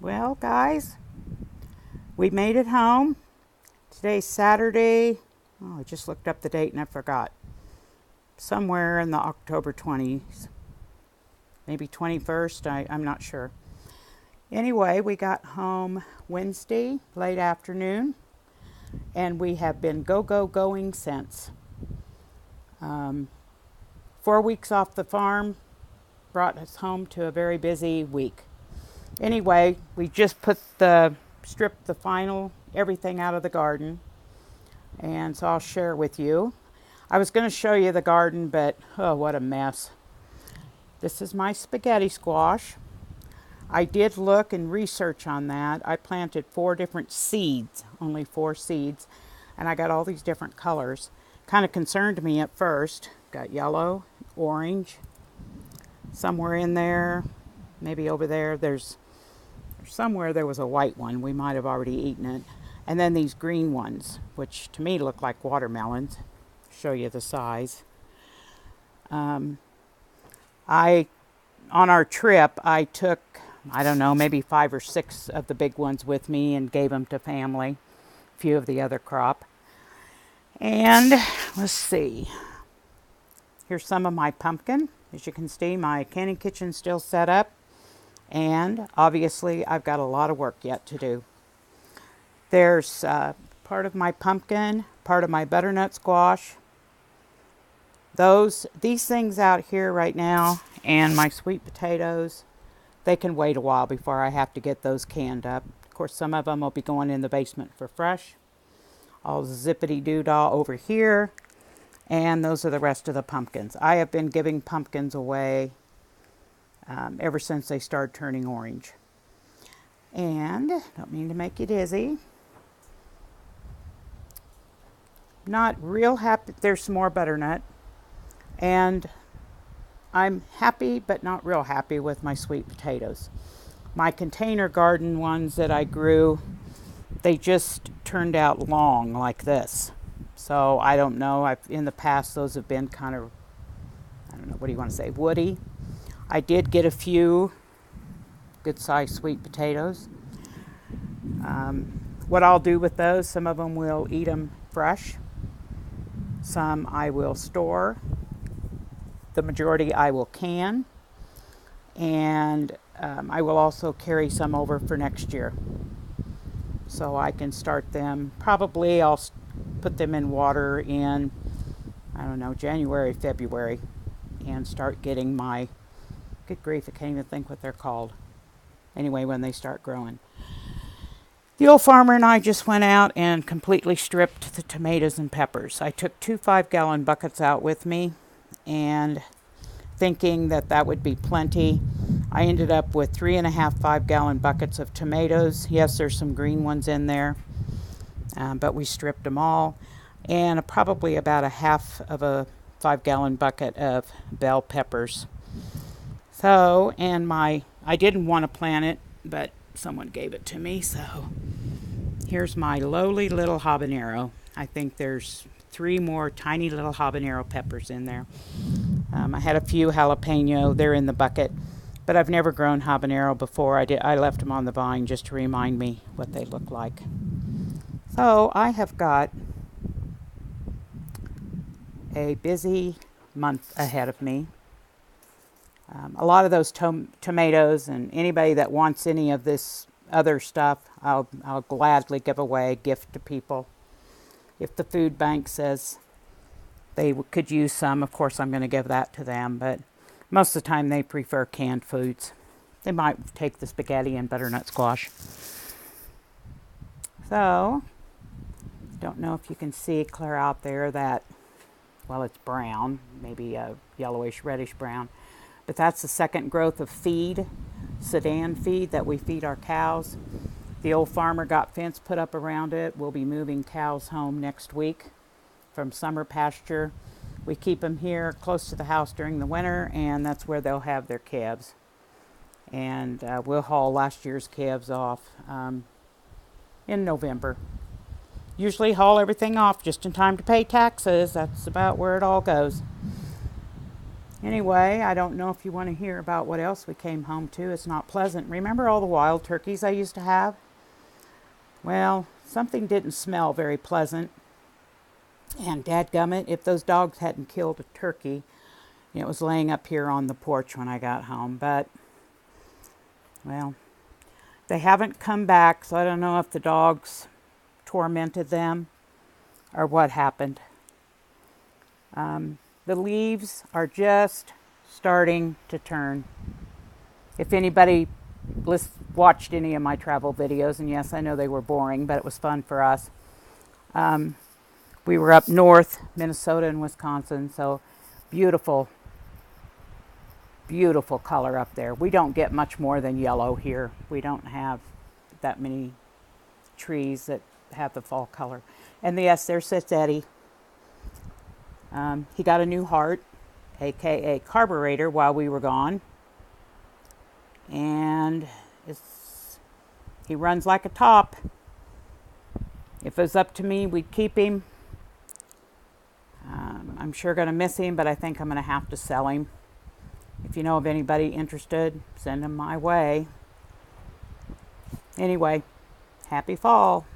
Well, guys, we made it home. Today's Saturday. Oh, I just looked up the date and I forgot. Somewhere in the October 20s, maybe 21st, I'm not sure. Anyway, we got home Wednesday, late afternoon, and we have been going since. 4 weeks off the farm brought us home to a very busy week. Anyway, we just stripped the final everything out of the garden, and so I'll share with you. I was going to show you the garden, but oh, what a mess. This is my spaghetti squash. I did look and research on that. I planted 4 different seeds, only 4 seeds, and I got all these different colors. Kind of concerned me at first. Got yellow, orange, somewhere in there, maybe over there. There's somewhere there was a white one. We might have already eaten it. And then these green ones, which to me look like watermelons. Show you the size. On our trip, I took, I don't know, maybe 5 or 6 of the big ones with me and gave them to family. A few of the other crop. And let's see. Here's some of my pumpkin. As you can see, my canning kitchen's still set up. And obviously, I've got a lot of work yet to do. There's part of my pumpkin, part of my butternut squash. These things out here right now, and my sweet potatoes, they can wait a while before I have to get those canned up. Of course, some of them will be going in the basement for fresh. All zippity-doo-dah over here. And those are the rest of the pumpkins. I have been giving pumpkins away ever since they started turning orange. And, don't mean to make you dizzy. Not real happy. There's some more butternut. And I'm happy, but not real happy with my sweet potatoes. My container garden ones that I grew, they just turned out long like this. So I don't know. In the past, those have been kind of, I don't know, what do you want to say, woody. I did get a few good-sized sweet potatoes. What I'll do with those, some of them will eat them fresh. Some I will store. The majority I will can. And I will also carry some over for next year. So I can start them. Probably I'll put them in water in, I don't know, January, February, and start getting my, good grief, I can't even think what they're called. Anyway, when they start growing. The old farmer and I just went out and completely stripped the tomatoes and peppers. I took 2 5-gallon buckets out with me, and thinking that would be plenty. I ended up with 3.5 5-gallon buckets of tomatoes. Yes, there's some green ones in there. But we stripped them all, and probably about a half of a 5-gallon bucket of bell peppers. So, and I didn't want to plant it, but someone gave it to me, so here's my lowly little habanero. I think there's 3 more tiny little habanero peppers in there. I had a few jalapeno, they're in the bucket, but I've never grown habanero before. I left them on the vine just to remind me what they look like. So I have got a busy month ahead of me. A lot of those tomatoes, and anybody that wants any of this other stuff, I'll gladly give away, gift to people. If the food bank says they could use some, of course I'm going to give that to them, but most of the time they prefer canned foods. They might take the spaghetti and butternut squash. So, don't know if you can see clear out there that, well, it's brown, maybe a yellowish, reddish brown. But that's the second growth of feed, Sudan feed that we feed our cows. The old farmer got fence put up around it. We'll be moving cows home next week from summer pasture. We keep them here close to the house during the winter, and that's where they'll have their calves. And we'll haul last year's calves off in November. Usually haul everything off just in time to pay taxes. That's about where it all goes. Anyway, I don't know if you want to hear about what else we came home to. It's not pleasant. Remember all the wild turkeys I used to have? Well, something didn't smell very pleasant. And dadgummit, if those dogs hadn't killed a turkey, it was laying up here on the porch when I got home. But, well, they haven't come back, so I don't know if the dogs tormented them or what happened. The leaves are just starting to turn. If anybody watched any of my travel videos, and yes, I know they were boring, but it was fun for us. We were up north, Minnesota and Wisconsin, so beautiful, beautiful color up there. We don't get much more than yellow here. We don't have that many trees that have the fall color. And yes, there sits Eddie. He got a new heart, aka carburetor, while we were gone. And he runs like a top. If it was up to me, we'd keep him. I'm sure going to miss him, but I think I'm going to have to sell him. If you know of anybody interested, send them my way. Anyway, happy fall.